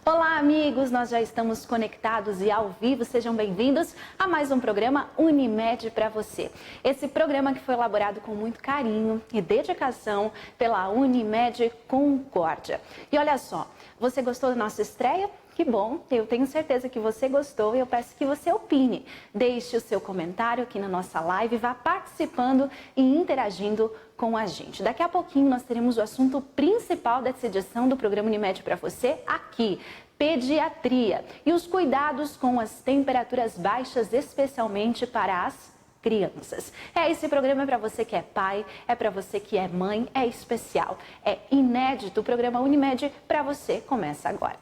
Olá, amigos! Nós já estamos conectados e ao vivo. Sejam bem-vindos a mais um programa Unimed para você. Esse programa que foi elaborado com muito carinho e dedicação pela Unimed Concórdia. E olha só, você gostou da nossa estreia? Que bom, eu tenho certeza que você gostou e eu peço que você opine. Deixe o seu comentário aqui na nossa live, vá participando e interagindo com a gente. Daqui a pouquinho nós teremos o assunto principal dessa edição do programa Unimed para você aqui, pediatria e os cuidados com as temperaturas baixas, especialmente para as crianças. Esse programa é para você que é pai, é para você que é mãe, é especial, é inédito. O programa Unimed para você começa agora.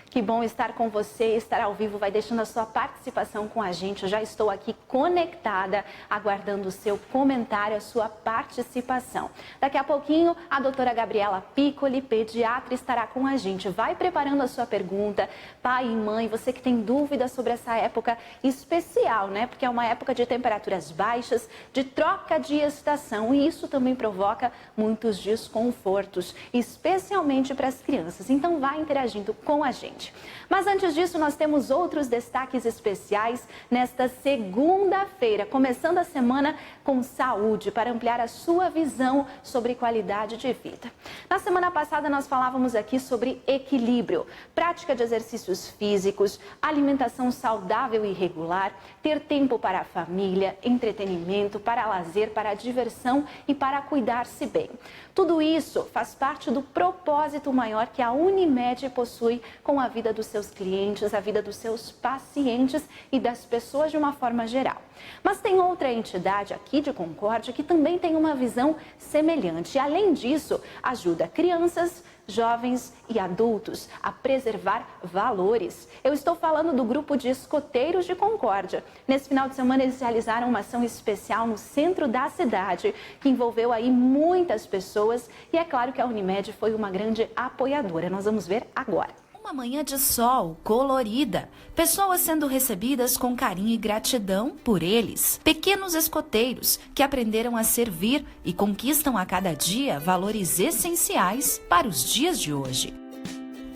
Que bom estar com você, estar ao vivo, vai deixando a sua participação com a gente. Eu já estou aqui conectada, aguardando o seu comentário, a sua participação. Daqui a pouquinho, a doutora Gabriela Piccoli, pediatra, estará com a gente. Vai preparando a sua pergunta, pai e mãe, você que tem dúvidas sobre essa época especial, né? Porque é uma época de temperaturas baixas, de troca de estação e isso também provoca muitos desconfortos, especialmente para as crianças. Então, vai interagindo com a gente. Mas antes disso, nós temos outros destaques especiais nesta segunda-feira, começando a semana com saúde, para ampliar a sua visão sobre qualidade de vida. Na semana passada, nós falávamos aqui sobre equilíbrio, prática de exercícios físicos, alimentação saudável e regular, ter tempo para a família, entretenimento, para lazer, para diversão e para cuidar-se bem. Tudo isso faz parte do propósito maior que a Unimed possui com a vida dos seus clientes, a vida dos seus pacientes e das pessoas de uma forma geral. Mas tem outra entidade aqui de Concórdia que também tem uma visão semelhante. E, além disso, ajuda crianças, jovens e adultos a preservar valores. Eu estou falando do grupo de escoteiros de Concórdia. Nesse final de semana eles realizaram uma ação especial no centro da cidade, que envolveu aí muitas pessoas e é claro que a Unimed foi uma grande apoiadora. Nós vamos ver agora. Uma manhã de sol colorida, pessoas sendo recebidas com carinho e gratidão por eles. Pequenos escoteiros que aprenderam a servir e conquistam a cada dia valores essenciais para os dias de hoje.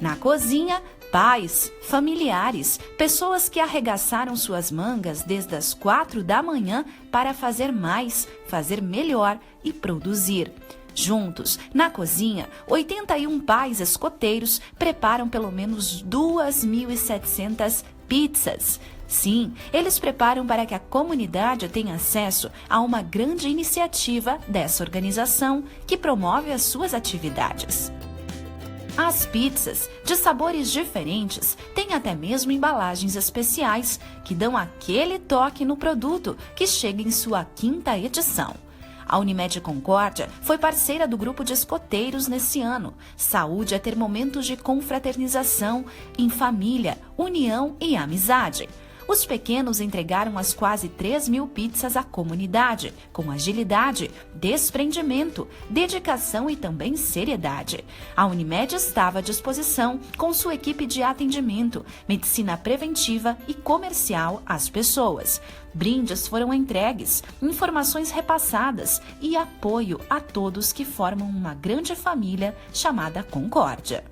Na cozinha, pais, familiares, pessoas que arregaçaram suas mangas desde as 4 da manhã para fazer mais, fazer melhor e produzir. Juntos, na cozinha, 81 pais escoteiros preparam pelo menos 2.700 pizzas. Sim, eles preparam para que a comunidade tenha acesso a uma grande iniciativa dessa organização que promove as suas atividades. As pizzas, de sabores diferentes, têm até mesmo embalagens especiais que dão aquele toque no produto que chega em sua 5ª edição. A Unimed Concórdia foi parceira do grupo de escoteiros nesse ano. Saúde é ter momentos de confraternização, em família, união e amizade. Os pequenos entregaram as quase 3.000 pizzas à comunidade, com agilidade, desprendimento, dedicação e também seriedade. A Unimed estava à disposição com sua equipe de atendimento, medicina preventiva e comercial às pessoas. Brindes foram entregues, informações repassadas e apoio a todos que formam uma grande família chamada Concórdia.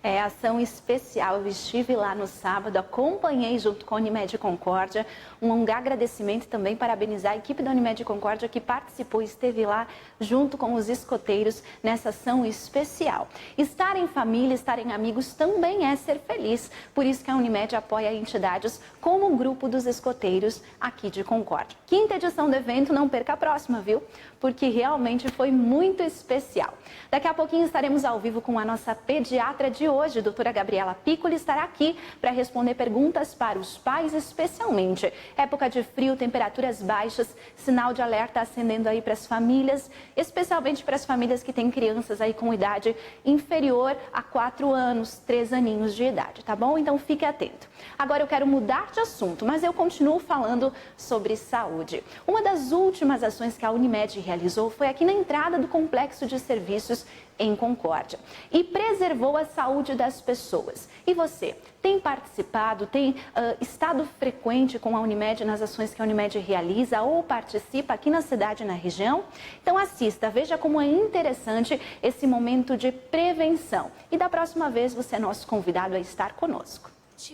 É ação especial, eu estive lá no sábado, acompanhei junto com a Unimed Concórdia, um agradecimento também, parabenizar a equipe da Unimed Concórdia que participou, esteve lá junto com os escoteiros nessa ação especial. Estar em família, estar em amigos também é ser feliz, por isso que a Unimed apoia entidades como o grupo dos escoteiros aqui de Concórdia. 5ª edição do evento, não perca a próxima, viu? Porque realmente foi muito especial. Daqui a pouquinho estaremos ao vivo com a nossa pediatra de hoje, a doutora Gabriela Piccoli, estará aqui para responder perguntas para os pais, especialmente. Época de frio, temperaturas baixas, sinal de alerta acendendo aí para as famílias, especialmente para as famílias que têm crianças aí com idade inferior a 4 anos, 3 aninhos de idade, tá bom? Então fique atento. Agora eu quero mudar de assunto, mas eu continuo falando sobre saúde. Uma das últimas ações que a Unimed realizou foi aqui na entrada do complexo de serviços em Concórdia e preservou a saúde das pessoas. E você, tem participado, tem estado frequente com a Unimed nas ações que a Unimed realiza ou participa aqui na cidade e na região? Então assista, veja como é interessante esse momento de prevenção. E da próxima vez você é nosso convidado a estar conosco.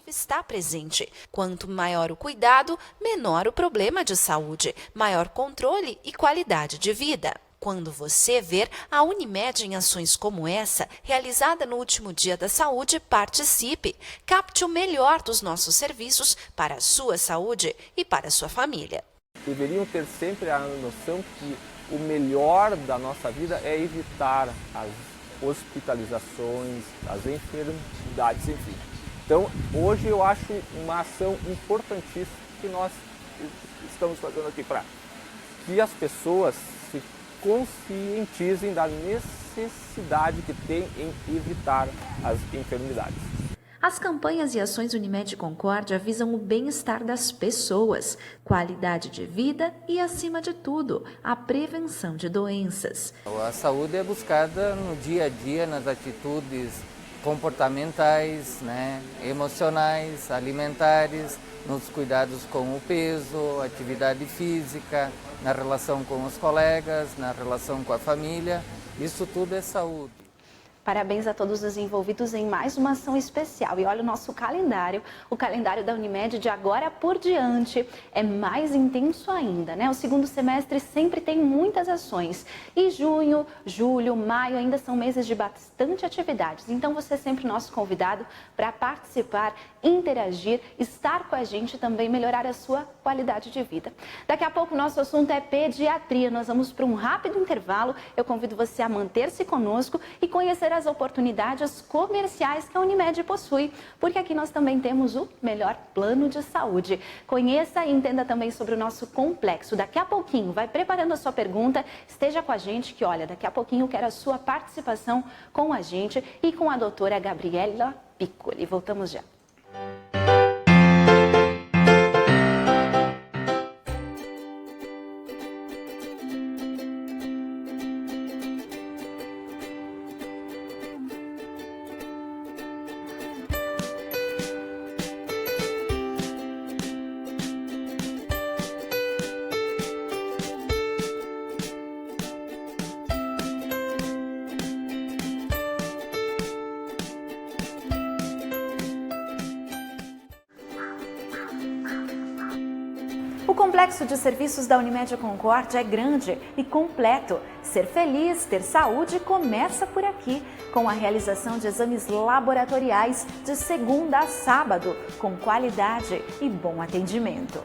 Está presente. Quanto maior o cuidado, menor o problema de saúde, maior controle e qualidade de vida. Quando você ver a Unimed em ações como essa, realizada no último Dia da Saúde, participe. Capte o melhor dos nossos serviços para a sua saúde e para a sua família. Deveriam ter sempre a noção que o melhor da nossa vida é evitar as hospitalizações, as enfermidades, enfim. Então, hoje eu acho uma ação importantíssima que nós estamos fazendo aqui para que as pessoas se conscientizem da necessidade que tem em evitar as enfermidades. As campanhas e ações Unimed Concórdia visam o bem-estar das pessoas, qualidade de vida e, acima de tudo, a prevenção de doenças. A saúde é buscada no dia a dia, nas atitudes comportamentais, emocionais, alimentares, nos cuidados com o peso, atividade física, na relação com os colegas, na relação com a família. Isso tudo é saúde. Parabéns a todos os envolvidos em mais uma ação especial. E olha o nosso calendário, o calendário da Unimed de agora por diante é mais intenso ainda, né? O segundo semestre sempre tem muitas ações. E junho, julho, maio ainda são meses de bastante atividades. Então você é sempre nosso convidado para participar, interagir, estar com a gente e também melhorar a sua qualidade de vida. Daqui a pouco o nosso assunto é pediatria. Nós vamos para um rápido intervalo. Eu convido você a manter-se conosco e conhecer as oportunidades comerciais que a Unimed possui, porque aqui nós também temos o melhor plano de saúde. Conheça e entenda também sobre o nosso complexo. Daqui a pouquinho, vai preparando a sua pergunta, esteja com a gente que, olha, daqui a pouquinho eu quero a sua participação com a gente e com a doutora Gabriela Piccoli. Voltamos já. O complexo de serviços da Unimed Concórdia é grande e completo. Ser feliz, ter saúde começa por aqui, com a realização de exames laboratoriais de segunda a sábado, com qualidade e bom atendimento.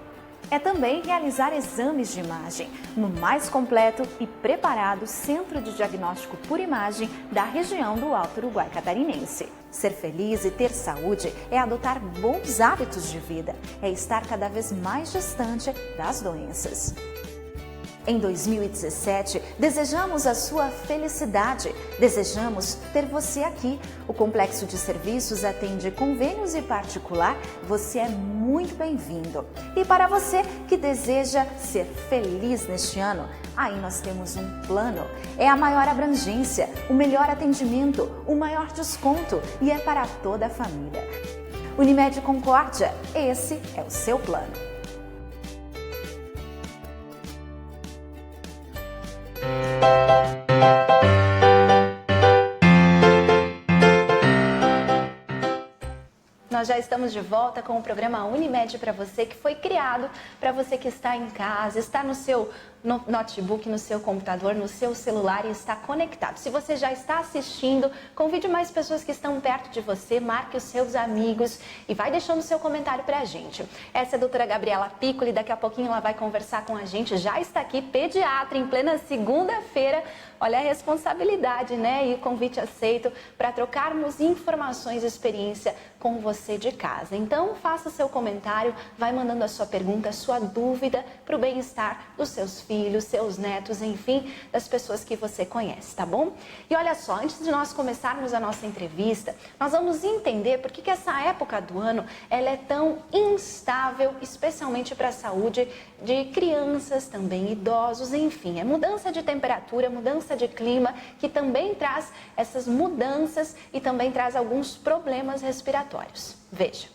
É também realizar exames de imagem no mais completo e preparado Centro de Diagnóstico por Imagem da região do Alto Uruguai Catarinense. Ser feliz e ter saúde é adotar bons hábitos de vida, é estar cada vez mais distante das doenças. Em 2017, desejamos a sua felicidade, desejamos ter você aqui. O Complexo de Serviços atende convênios e particular, você é muito bem-vindo. E para você que deseja ser feliz neste ano, aí nós temos um plano. É a maior abrangência, o melhor atendimento, o maior desconto e é para toda a família. Unimed Concórdia, esse é o seu plano. Nós já estamos de volta com o programa Unimed para você, que foi criado para você que está em casa, está no seu notebook, no seu computador, no seu celular e está conectado. Se você já está assistindo, convide mais pessoas que estão perto de você, marque os seus amigos e vai deixando seu comentário para a gente. Essa é a doutora Gabriela Piccoli, daqui a pouquinho ela vai conversar com a gente, já está aqui, pediatra, em plena segunda-feira. Olha a responsabilidade, né? E o convite aceito para trocarmos informações e experiência com você de casa. Então, faça seu comentário, vai mandando a sua pergunta, a sua dúvida para o bem-estar dos seus filhos filhos, seus netos, enfim, das pessoas que você conhece, tá bom? E olha só, antes de nós começarmos a nossa entrevista, nós vamos entender por que essa época do ano ela é tão instável, especialmente para a saúde de crianças, também idosos, enfim, é mudança de temperatura, mudança de clima, que também traz essas mudanças e também traz alguns problemas respiratórios. Veja.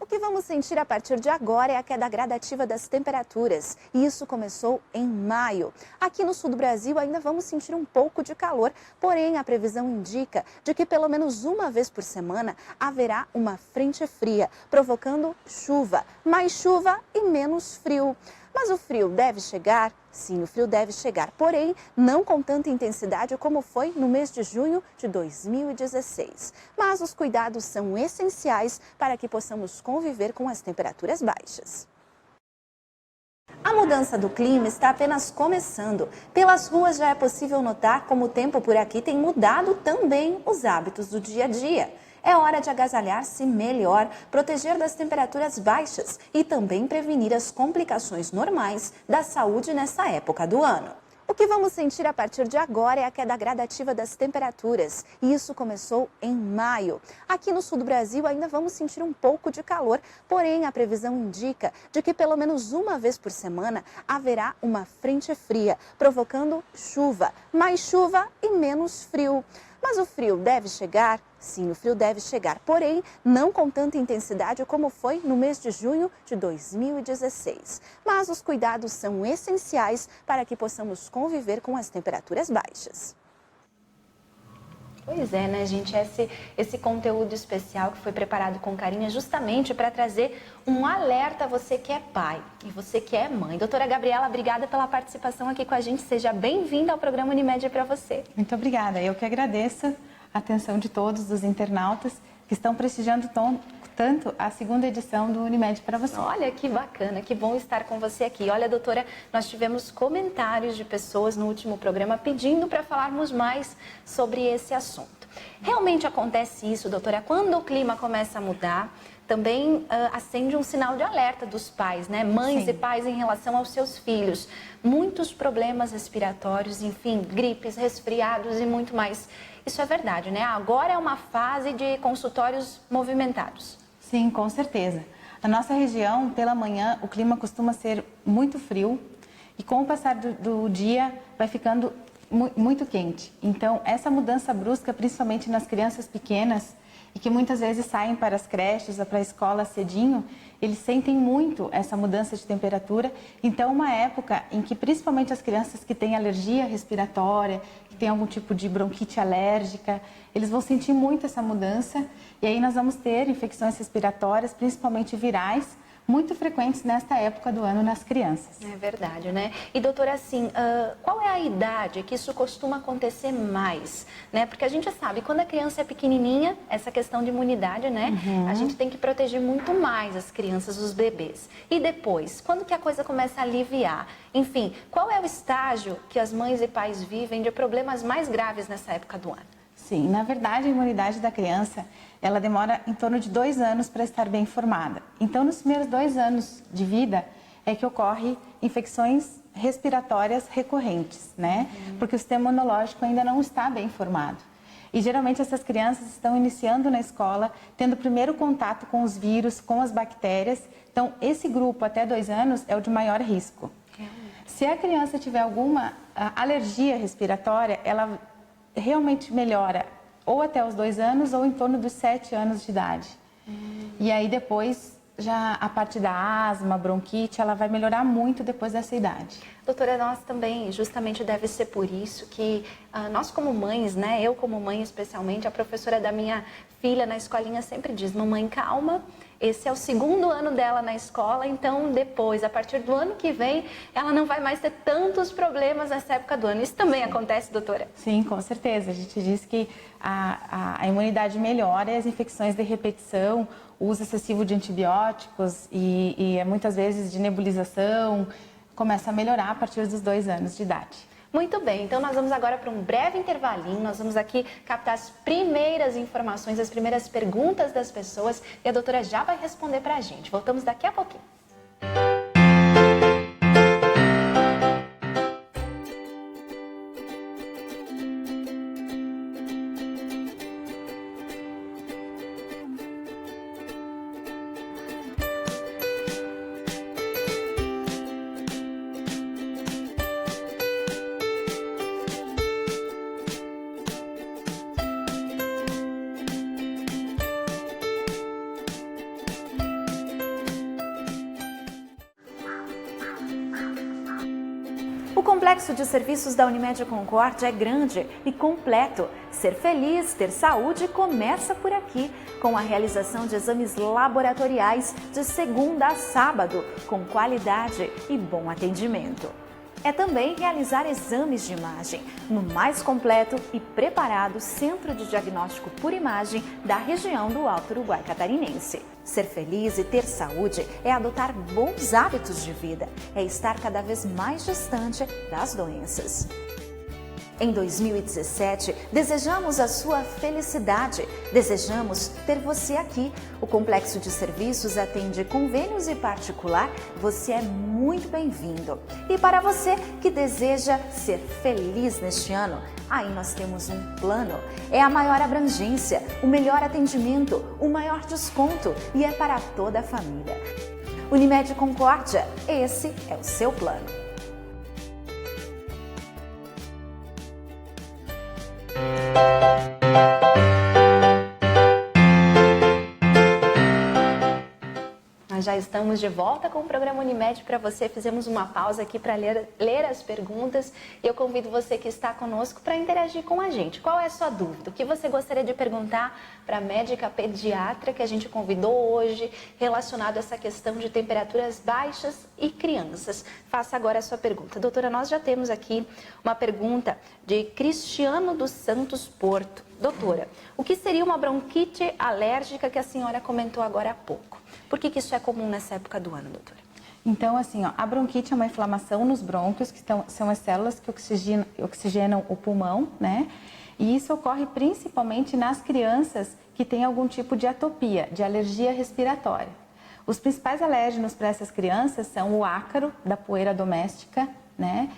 O que vamos sentir a partir de agora é a queda gradativa das temperaturas. E isso começou em maio. Aqui no sul do Brasil ainda vamos sentir um pouco de calor, porém a previsão indica de que pelo menos uma vez por semana haverá uma frente fria, provocando chuva, mais chuva e menos frio. Mas o frio deve chegar? Sim, o frio deve chegar, porém não com tanta intensidade como foi no mês de junho de 2016. Mas os cuidados são essenciais para que possamos conviver com as temperaturas baixas. A mudança do clima está apenas começando. Pelas ruas já é possível notar como o tempo por aqui tem mudado também os hábitos do dia a dia. É hora de agasalhar-se melhor, proteger das temperaturas baixas e também prevenir as complicações normais da saúde nessa época do ano. O que vamos sentir a partir de agora é a queda gradativa das temperaturas. E isso começou em maio. Aqui no sul do Brasil ainda vamos sentir um pouco de calor, porém a previsão indica de que pelo menos uma vez por semana haverá uma frente fria, provocando chuva, mais chuva e menos frio. Mas o frio deve chegar? Sim, o frio deve chegar, porém não com tanta intensidade como foi no mês de junho de 2016. Mas os cuidados são essenciais para que possamos conviver com as temperaturas baixas. Pois é, né, gente? Esse conteúdo especial que foi preparado com carinho é justamente para trazer um alerta a você que é pai e você que é mãe. Doutora Gabriela, obrigada pela participação aqui com a gente. Seja bem-vinda ao programa Unimed para você. Muito obrigada. Eu que agradeço a atenção de todos os internautas que estão prestigiando tanto a segunda edição do Unimed para você. Olha que bacana, que bom estar com você aqui. Olha, doutora, nós tivemos comentários de pessoas no último programa pedindo para falarmos mais sobre esse assunto. Realmente acontece isso, doutora, quando o clima começa a mudar, também acende um sinal de alerta dos pais, né? Mães Sim. e pais em relação aos seus filhos. Muitos problemas respiratórios, enfim, gripes, resfriados e muito mais. Isso é verdade, né? Agora é uma fase de consultórios movimentados. Sim, com certeza. Na nossa região, pela manhã, o clima costuma ser muito frio e com o passar do dia vai ficando muito quente. Então, essa mudança brusca, principalmente nas crianças pequenas e que muitas vezes saem para as creches ou para a escola cedinho, eles sentem muito essa mudança de temperatura. Então, uma época em que principalmente as crianças que têm alergia respiratória, que têm algum tipo de bronquite alérgica, eles vão sentir muito essa mudança. E aí nós vamos ter infecções respiratórias, principalmente virais, muito frequentes nesta época do ano nas crianças. É verdade, né? E doutora, assim, qual é a idade que isso costuma acontecer mais, né? Porque a gente sabe, quando a criança é pequenininha, essa questão de imunidade, né? A gente tem que proteger muito mais as crianças, os bebês. E depois, quando que a coisa começa a aliviar? Enfim, qual é o estágio que as mães e pais vivem de problemas mais graves nessa época do ano? Sim, na verdade a imunidade da criança, ela demora em torno de 2 anos para estar bem formada. Então, nos primeiros 2 anos de vida é que ocorre infecções respiratórias recorrentes, né? Porque o sistema imunológico ainda não está bem formado. E geralmente essas crianças estão iniciando na escola, tendo o primeiro contato com os vírus, com as bactérias. Então, esse grupo até 2 anos é o de maior risco. Se a criança tiver alguma alergia respiratória, ela realmente melhora ou até os 2 anos ou em torno dos 7 anos de idade. E aí depois, já a parte da asma, bronquite, ela vai melhorar muito depois dessa idade. Doutora, nós também, justamente deve ser por isso que nós como mães, né, eu como mãe especialmente, a professora da minha filha na escolinha sempre diz, mamãe, calma, esse é o 2º ano dela na escola, então depois, a partir do ano que vem, ela não vai mais ter tantos problemas nessa época do ano. Isso também acontece, doutora? Sim, com certeza. A gente diz que a imunidade melhora e as infecções de repetição, o uso excessivo de antibióticos e muitas vezes de nebulização, começa a melhorar a partir dos 2 anos de idade. Muito bem, então nós vamos agora para um breve intervalinho, nós vamos aqui captar as primeiras informações, as primeiras perguntas das pessoas e a doutora já vai responder para a gente. Voltamos daqui a pouquinho. O complexo de serviços da Unimed Concórdia é grande e completo. Ser feliz, ter saúde começa por aqui, com a realização de exames laboratoriais de segunda a sábado, com qualidade e bom atendimento. É também realizar exames de imagem no mais completo e preparado Centro de Diagnóstico por Imagem da região do Alto Uruguai Catarinense. Ser feliz e ter saúde é adotar bons hábitos de vida, é estar cada vez mais distante das doenças. Em 2017, desejamos a sua felicidade, desejamos ter você aqui. O Complexo de Serviços atende convênios e particular, você é muito bem-vindo. E para você que deseja ser feliz neste ano, aí nós temos um plano. É a maior abrangência, o melhor atendimento, o maior desconto e é para toda a família. Unimed Concórdia, esse é o seu plano. Nós já estamos de volta com o programa Unimed para você. Fizemos uma pausa aqui para ler as perguntas e eu convido você que está conosco para interagir com a gente. Qual é a sua dúvida? O que você gostaria de perguntar para a médica pediatra que a gente convidou hoje relacionado a essa questão de temperaturas baixas e crianças? Faça agora a sua pergunta. Doutora, nós já temos aqui uma pergunta de Cristiano dos Santos Porto. Doutora, o que seria uma bronquite alérgica que a senhora comentou agora há pouco? Por que isso é comum nessa época do ano, doutora? Então, assim, a bronquite é uma inflamação nos brônquios, que são as células que oxigenam o pulmão, né? E isso ocorre principalmente nas crianças que têm algum tipo de atopia, de alergia respiratória. Os principais alérgenos para essas crianças são o ácaro da poeira doméstica, né?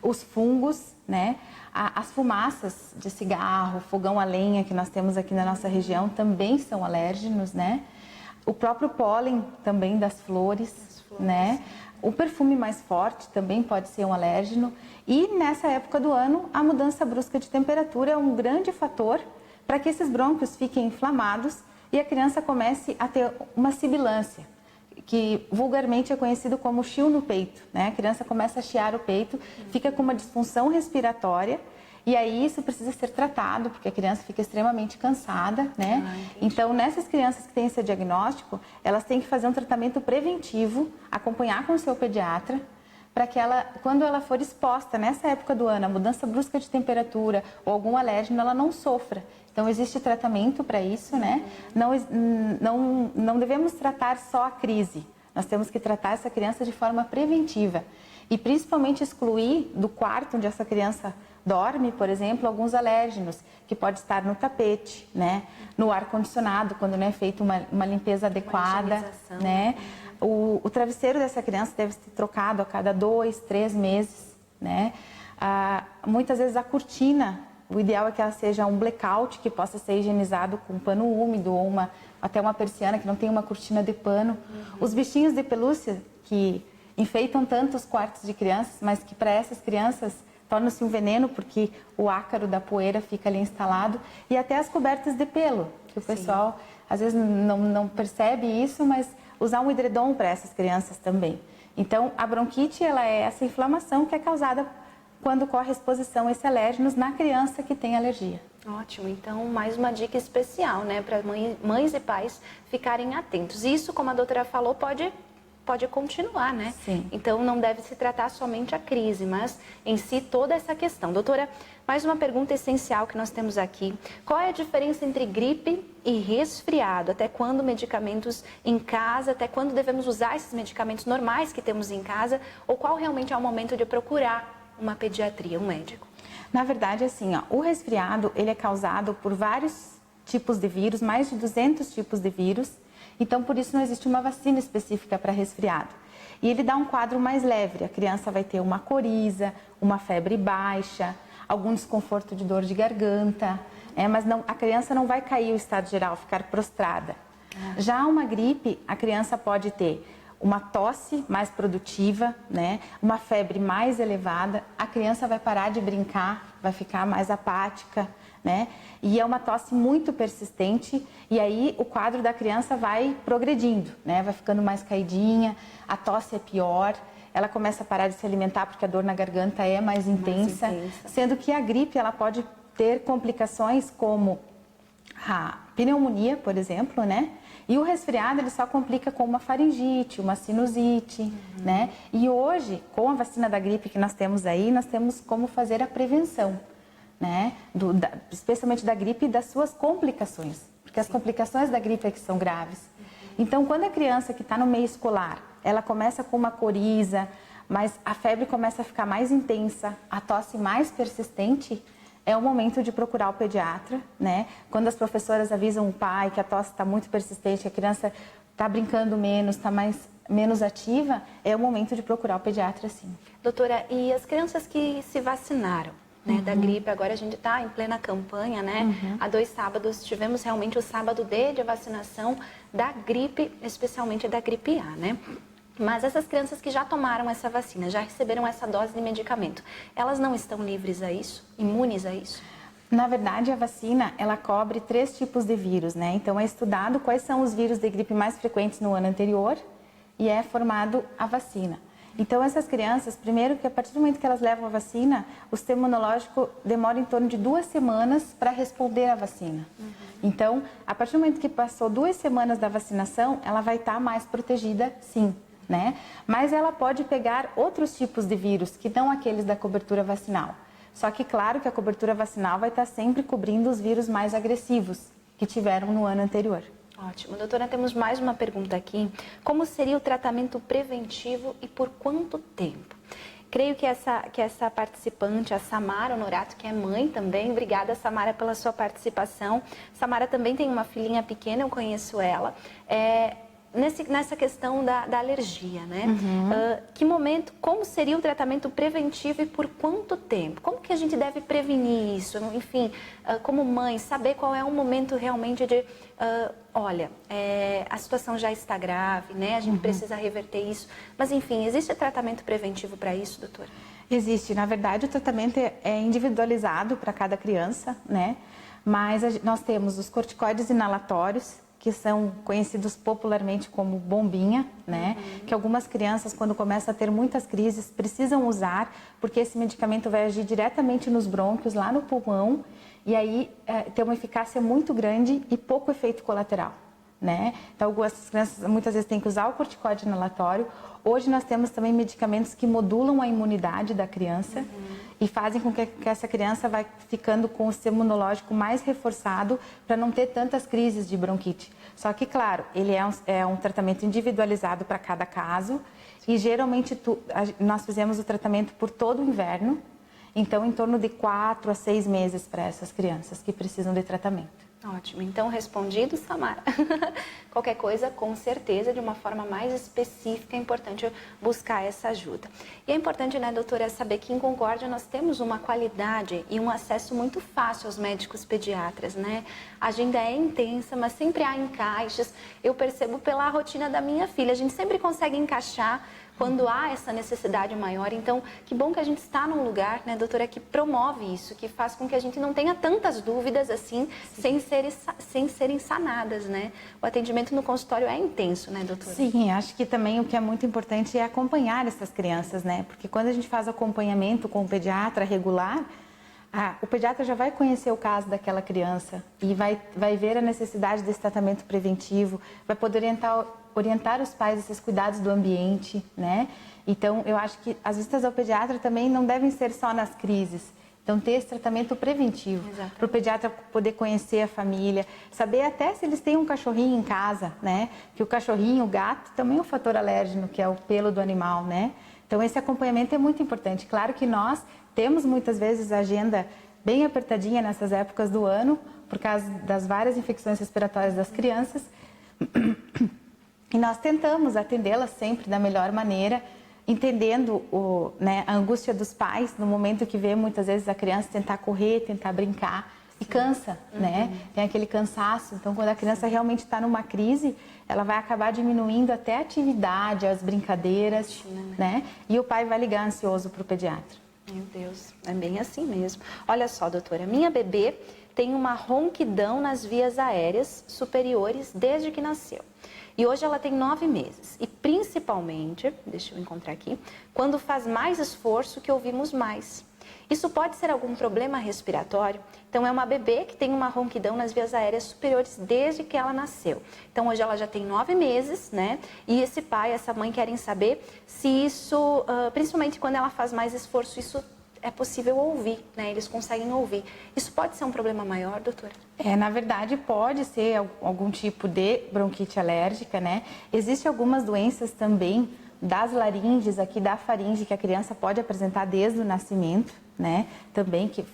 Os fungos, né? As fumaças de cigarro, fogão a lenha que nós temos aqui na nossa região também são alérgenos, né? O próprio pólen também das flores, né? O perfume mais forte também pode ser um alérgeno. E nessa época do ano, a mudança brusca de temperatura é um grande fator para que esses brônquios fiquem inflamados e a criança comece a ter uma sibilância, que vulgarmente é conhecido como chiu no peito, né? A criança começa a chiar o peito, fica com uma disfunção respiratória. E aí isso precisa ser tratado, porque a criança fica extremamente cansada, né? Então, nessas crianças que têm esse diagnóstico, elas têm que fazer um tratamento preventivo, acompanhar com o seu pediatra, para que ela, quando ela for exposta nessa época do ano, a mudança brusca de temperatura ou algum alérgeno, ela não sofra. Então, existe tratamento para isso, né? Não devemos tratar só a crise, nós temos que tratar essa criança de forma preventiva. E principalmente excluir do quarto onde essa criança dorme, por exemplo, alguns alérgenos, que pode estar no tapete, né? No ar-condicionado, quando não é feita uma limpeza adequada, né? O travesseiro dessa criança deve ser trocado a cada 2, 3 meses, né? Muitas vezes a cortina, o ideal é que ela seja um blackout, que possa ser higienizado com pano úmido ou até uma persiana que não tenha uma cortina de pano. Os bichinhos de pelúcia que enfeitam tanto os quartos de crianças, mas que para essas crianças torna-se um veneno, porque o ácaro da poeira fica ali instalado, e até as cobertas de pelo, que o pessoal às vezes não percebe isso, mas usar um edredom para essas crianças também. Então, a bronquite, ela é essa inflamação que é causada quando ocorre exposição a esses alérgenos na criança que tem alergia. Ótimo, então mais uma dica especial, né, para mães e pais ficarem atentos. Isso, como a doutora falou, pode continuar, né? Sim. Então, não deve se tratar somente a crise, mas em si toda essa questão. Doutora, mais uma pergunta essencial que nós temos aqui. Qual é a diferença entre gripe e resfriado? Até quando medicamentos em casa? Até quando devemos usar esses medicamentos normais que temos em casa? Ou qual realmente é o momento de procurar uma pediatria, um médico? Na verdade, assim, o resfriado, ele é causado por vários tipos de vírus, mais de 200 tipos de vírus. Então, por isso não existe uma vacina específica para resfriado. E ele dá um quadro mais leve. A criança vai ter uma coriza, uma febre baixa, algum desconforto de dor de garganta, mas a criança não vai cair o estado geral, ficar prostrada. Já uma gripe, a criança pode ter uma tosse mais produtiva, né? Uma febre mais elevada, a criança vai parar de brincar, vai ficar mais apática, né? E é uma tosse muito persistente e aí o quadro da criança vai progredindo, né? Vai ficando mais caidinha, a tosse é pior ela começa a parar de se alimentar porque a dor na garganta é mais intensa. Sendo que a gripe ela pode ter complicações como a pneumonia, por exemplo, né? E o resfriado ele só complica com uma faringite, uma sinusite, né? E hoje, com a vacina da gripe que nós temos aí, nós temos como fazer a prevenção, né? Especialmente da gripe e das suas complicações, porque as complicações da gripe é que são graves. Então, quando a criança que está no meio escolar, ela começa com uma coriza, mas a febre começa a ficar mais intensa, a tosse mais persistente, é o momento de procurar o pediatra, né? Quando as professoras avisam o pai que a tosse está muito persistente, que a criança está brincando menos, está menos ativa, é o momento de procurar o pediatra, sim. Doutora, e as crianças que se vacinaram, né, da gripe, agora a gente está em plena campanha, né? Há 2 sábados tivemos realmente o sábado D de vacinação da gripe, especialmente da gripe A, né? Mas essas crianças que já tomaram essa vacina, já receberam essa dose de medicamento, elas não estão livres a isso? Imunes a isso? Na verdade, a vacina, ela cobre 3 tipos de vírus, né? Então, é estudado quais são os vírus de gripe mais frequentes no ano anterior e é formado a vacina. Então, essas crianças, primeiro que a partir do momento que elas levam a vacina, o sistema imunológico demora em torno de 2 semanas para responder à vacina. Então, a partir do momento que passou 2 semanas da vacinação, ela vai estar mais protegida, sim. Né? Mas ela pode pegar outros tipos de vírus que não aqueles da cobertura vacinal. Só que claro que a cobertura vacinal vai estar sempre cobrindo os vírus mais agressivos que tiveram no ano anterior. Ótimo. Doutora, temos mais uma pergunta aqui. Como seria o tratamento preventivo e por quanto tempo? Creio que essa participante, a Samara Honorato, que é mãe também, obrigada, Samara, pela sua participação. Samara também tem uma filhinha pequena, eu conheço ela. Nessa questão da alergia, né? Que momento, como seria o tratamento preventivo e por quanto tempo? Como que a gente deve prevenir isso? Enfim, como mãe, saber qual é o momento realmente de... olha, a situação já está grave, né? A gente precisa reverter isso. Mas, enfim, existe tratamento preventivo para isso, doutora? Existe. Na verdade, o tratamento é individualizado para cada criança, né? Mas nós temos os corticoides inalatórios, que são conhecidos popularmente como bombinha, né? Que algumas crianças, quando começam a ter muitas crises, precisam usar, porque esse medicamento vai agir diretamente nos brônquios, lá no pulmão, e aí tem uma eficácia muito grande e pouco efeito colateral, né? Então, algumas crianças muitas vezes têm que usar o corticoide inalatório. Hoje nós temos também medicamentos que modulam a imunidade da criança e fazem com que essa criança vai ficando com o sistema imunológico mais reforçado para não ter tantas crises de bronquite. Só que, claro, ele é um tratamento individualizado para cada caso e geralmente nós fizemos o tratamento por todo o inverno, então em torno de 4 a 6 meses para essas crianças que precisam de tratamento. Ótimo. Então, respondido, Samara. Qualquer coisa, com certeza, de uma forma mais específica, é importante buscar essa ajuda. E é importante, né, doutora, saber que em Concórdia nós temos uma qualidade e um acesso muito fácil aos médicos pediatras, né? A agenda é intensa, mas sempre há encaixes. Eu percebo pela rotina da minha filha, a gente sempre consegue encaixar quando há essa necessidade maior. Então, que bom que a gente está num lugar, né, doutora, que promove isso, que faz com que a gente não tenha tantas dúvidas assim, sem serem sanadas, né? O atendimento no consultório é intenso, né, doutora? Sim, acho que também o que é muito importante é acompanhar essas crianças, né? Porque quando a gente faz acompanhamento com o pediatra regular, o pediatra já vai conhecer o caso daquela criança e vai ver a necessidade desse tratamento preventivo, vai poder orientar os pais esses cuidados do ambiente, né? Então, eu acho que as visitas ao pediatra também não devem ser só nas crises. Então, ter esse tratamento preventivo, para o pediatra poder conhecer a família, saber até se eles têm um cachorrinho em casa, né? Que o cachorrinho, o gato, também é um fator alérgeno, que é o pelo do animal, né? Então, esse acompanhamento é muito importante. Claro que nós temos muitas vezes a agenda bem apertadinha nessas épocas do ano, por causa das várias infecções respiratórias das crianças. E nós tentamos atendê-las sempre da melhor maneira, entendendo a angústia dos pais no momento que vê muitas vezes a criança tentar correr, tentar brincar e cansa, né? Tem aquele cansaço. Então, quando a criança realmente está numa crise, ela vai acabar diminuindo até a atividade, as brincadeiras, né? E o pai vai ligar ansioso para o pediatra. Meu Deus, é bem assim mesmo. Olha só, doutora, minha bebê tem uma ronquidão nas vias aéreas superiores desde que nasceu. E hoje ela tem 9 meses. E principalmente, deixa eu encontrar aqui, quando faz mais esforço que ouvimos mais. Isso pode ser algum problema respiratório? Então, é uma bebê que tem uma ronquidão nas vias aéreas superiores desde que ela nasceu. Então, hoje ela já tem 9 meses, né? E esse pai, essa mãe querem saber se isso, principalmente quando ela faz mais esforço, isso é possível ouvir, né? Eles conseguem ouvir. Isso pode ser um problema maior, doutora? Na verdade, pode ser algum tipo de bronquite alérgica, né? Existem algumas doenças também das laringes, aqui da faringe, que a criança pode apresentar desde o nascimento, né? Também que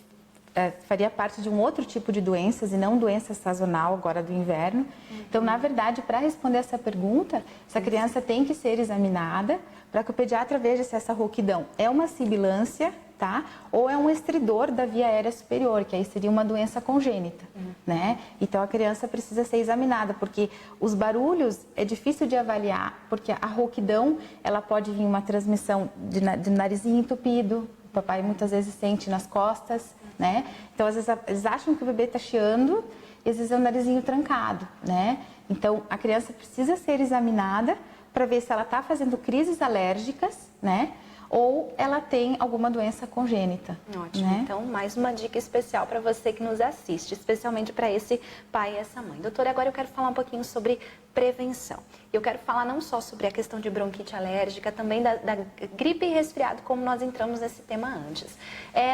faria parte de um outro tipo de doenças e não doença sazonal agora do inverno. Então, na verdade, para responder essa pergunta, essa criança tem que ser examinada para que o pediatra veja se essa rouquidão é uma sibilância, tá? Ou é um estridor da via aérea superior, que aí seria uma doença congênita, né? Então, a criança precisa ser examinada, porque os barulhos é difícil de avaliar, porque a rouquidão, ela pode vir uma transmissão de narizinho entupido, o papai muitas vezes sente nas costas, né? Então, às vezes, eles acham que o bebê está chiando, e às vezes é o narizinho trancado, né? Então, a criança precisa ser examinada para ver se ela está fazendo crises alérgicas, né? Ou ela tem alguma doença congênita. Ótimo. Né? Então, mais uma dica especial para você que nos assiste, especialmente para esse pai e essa mãe. Doutora, agora eu quero falar um pouquinho sobre prevenção. Eu quero falar não só sobre a questão de bronquite alérgica, também da gripe e resfriado, como nós entramos nesse tema antes.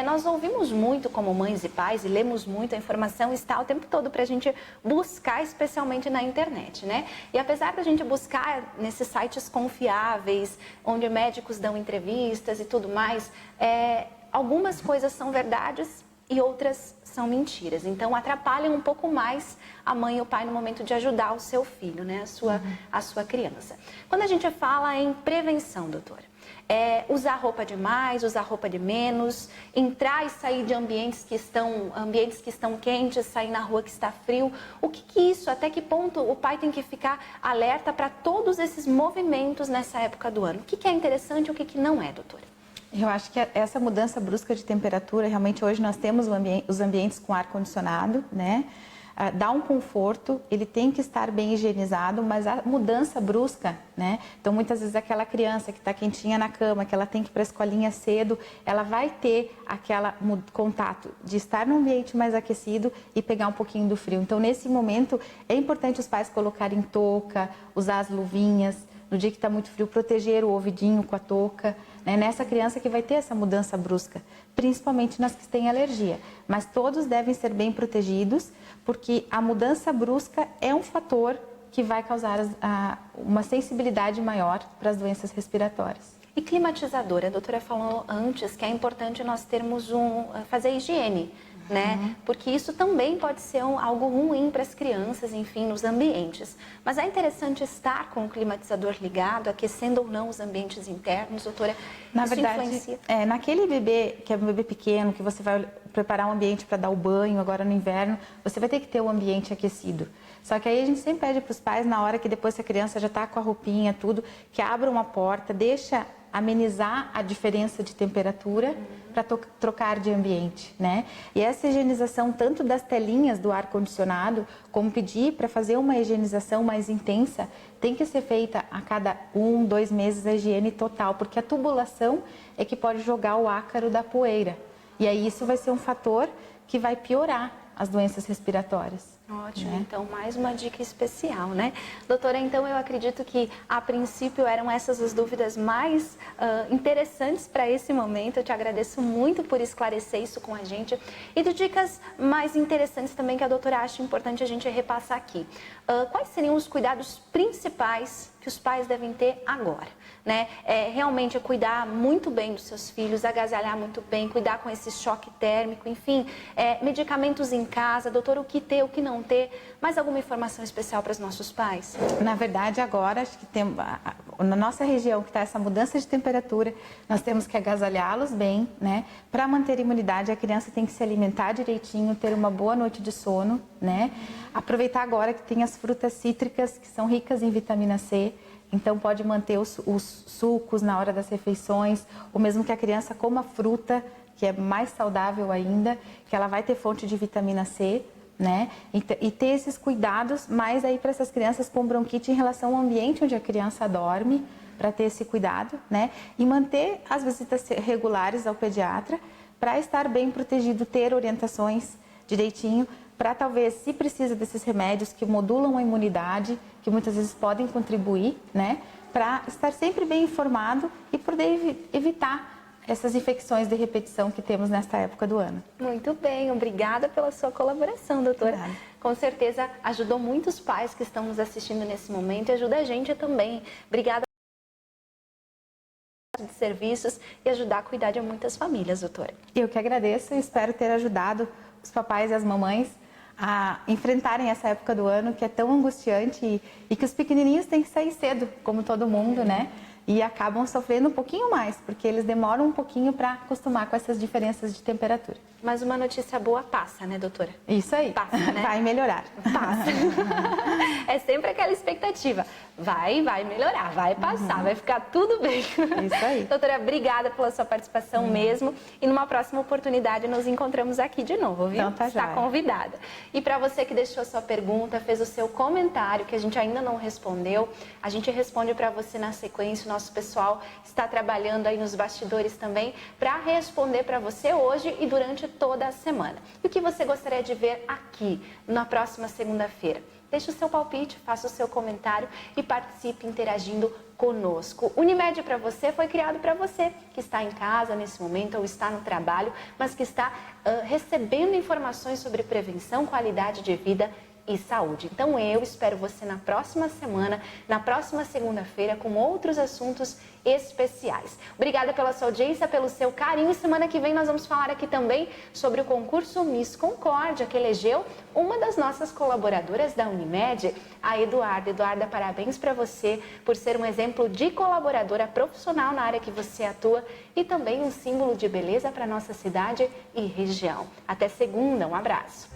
Nós ouvimos muito como mães e pais e lemos muito, a informação está o tempo todo para a gente buscar, especialmente na internet, né? E apesar da gente buscar nesses sites confiáveis, onde médicos dão entrevistas e tudo mais, algumas coisas são verdades e outras são mentiras. Então, atrapalham um pouco mais a mãe e o pai no momento de ajudar o seu filho, né? A sua criança. Quando a gente fala em prevenção, doutora, usar roupa de mais, usar roupa de menos, entrar e sair de ambientes que estão quentes, sair na rua que está frio. O que isso, até que ponto o pai tem que ficar alerta para todos esses movimentos nessa época do ano? O que é interessante e o que não é, doutora? Eu acho que essa mudança brusca de temperatura, realmente hoje nós temos os ambientes com ar-condicionado, né? Dá um conforto, ele tem que estar bem higienizado, mas a mudança brusca, né? Então, muitas vezes aquela criança que está quentinha na cama, que ela tem que ir para a escolinha cedo, ela vai ter aquele contato de estar num ambiente mais aquecido e pegar um pouquinho do frio. Então, nesse momento, é importante os pais colocarem touca, usar as luvinhas, no dia que está muito frio, proteger o ouvidinho com a touca, né? Nessa criança que vai ter essa mudança brusca, principalmente nas que têm alergia. Mas todos devem ser bem protegidos, porque a mudança brusca é um fator que vai causar uma sensibilidade maior para as doenças respiratórias. E climatizador, a doutora falou antes que é importante nós termos fazer higiene, né? Porque isso também pode ser algo ruim para as crianças, enfim, nos ambientes. Mas é interessante estar com o climatizador ligado, aquecendo ou não os ambientes internos, doutora? Na isso verdade, influencia? Naquele bebê, que é um bebê pequeno, que você vai preparar um ambiente para dar o banho agora no inverno, você vai ter que ter o ambiente aquecido. Só que aí a gente sempre pede para os pais, na hora que depois que a criança já está com a roupinha, tudo, que abra uma porta, deixa amenizar a diferença de temperatura para trocar de ambiente, né? E essa higienização tanto das telinhas do ar-condicionado, como pedir para fazer uma higienização mais intensa, tem que ser feita a cada 1, 2 meses a higiene total, porque a tubulação é que pode jogar o ácaro da poeira. E aí isso vai ser um fator que vai piorar as doenças respiratórias. Ótimo, né? Então mais uma dica especial, né? Doutora, então eu acredito que a princípio eram essas as dúvidas mais interessantes para esse momento. Eu te agradeço muito por esclarecer isso com a gente. E de dicas mais interessantes também que a doutora acha importante a gente repassar aqui. Quais seriam os cuidados principais que os pais devem ter agora, né? Realmente cuidar muito bem dos seus filhos, agasalhar muito bem, cuidar com esse choque térmico, enfim, medicamentos em casa, doutor, o que ter, o que não ter. Mais alguma informação especial para os nossos pais? Na verdade, agora, acho que na nossa região que está essa mudança de temperatura, nós temos que agasalhá-los bem, né? Para manter a imunidade, a criança tem que se alimentar direitinho, ter uma boa noite de sono, né? Aproveitar agora que tem as frutas cítricas, que são ricas em vitamina C, então pode manter os sucos na hora das refeições, ou mesmo que a criança coma fruta, que é mais saudável ainda, que ela vai ter fonte de vitamina C, né? E ter esses cuidados mais aí para essas crianças com bronquite em relação ao ambiente onde a criança dorme, para ter esse cuidado, né? E manter as visitas regulares ao pediatra para estar bem protegido, ter orientações direitinho, para talvez, se precisa desses remédios que modulam a imunidade, que muitas vezes podem contribuir, né? Para estar sempre bem informado e poder evitar essas infecções de repetição que temos nesta época do ano. Muito bem, obrigada pela sua colaboração, doutora. Obrigada. Com certeza ajudou muitos pais que estão nos assistindo nesse momento e ajuda a gente também. Obrigada de serviços e ajudar a cuidar de muitas famílias, doutora. Eu que agradeço e espero ter ajudado os papais e as mamães a enfrentarem essa época do ano que é tão angustiante e que os pequenininhos têm que sair cedo, como todo mundo, né? E acabam sofrendo um pouquinho mais, porque eles demoram um pouquinho para acostumar com essas diferenças de temperatura. Mas uma notícia boa passa, né, doutora? Isso aí. Passa, né? Vai melhorar. Passa. É sempre aquela expectativa. Vai melhorar, vai passar, vai ficar tudo bem. Isso aí. Doutora, obrigada pela sua participação mesmo. E numa próxima oportunidade nos encontramos aqui de novo, viu? Então tá Está joia. convidada. E para você que deixou a sua pergunta, fez o seu comentário, que a gente ainda não respondeu, a gente responde para você na sequência. O nosso pessoal está trabalhando aí nos bastidores também para responder para você hoje e durante toda a semana. E o que você gostaria de ver aqui na próxima segunda-feira? Deixe o seu palpite, faça o seu comentário e participe interagindo conosco. Unimed para você foi criado para você que está em casa nesse momento ou está no trabalho, mas que está recebendo informações sobre prevenção, qualidade de vida e saúde. Então eu espero você na próxima semana, na próxima segunda-feira, com outros assuntos especiais. Obrigada pela sua audiência, pelo seu carinho. E semana que vem nós vamos falar aqui também sobre o concurso Miss Concórdia, que elegeu uma das nossas colaboradoras da Unimed, a Eduarda. Eduarda, parabéns para você por ser um exemplo de colaboradora profissional na área que você atua e também um símbolo de beleza para nossa cidade e região. Até segunda, um abraço.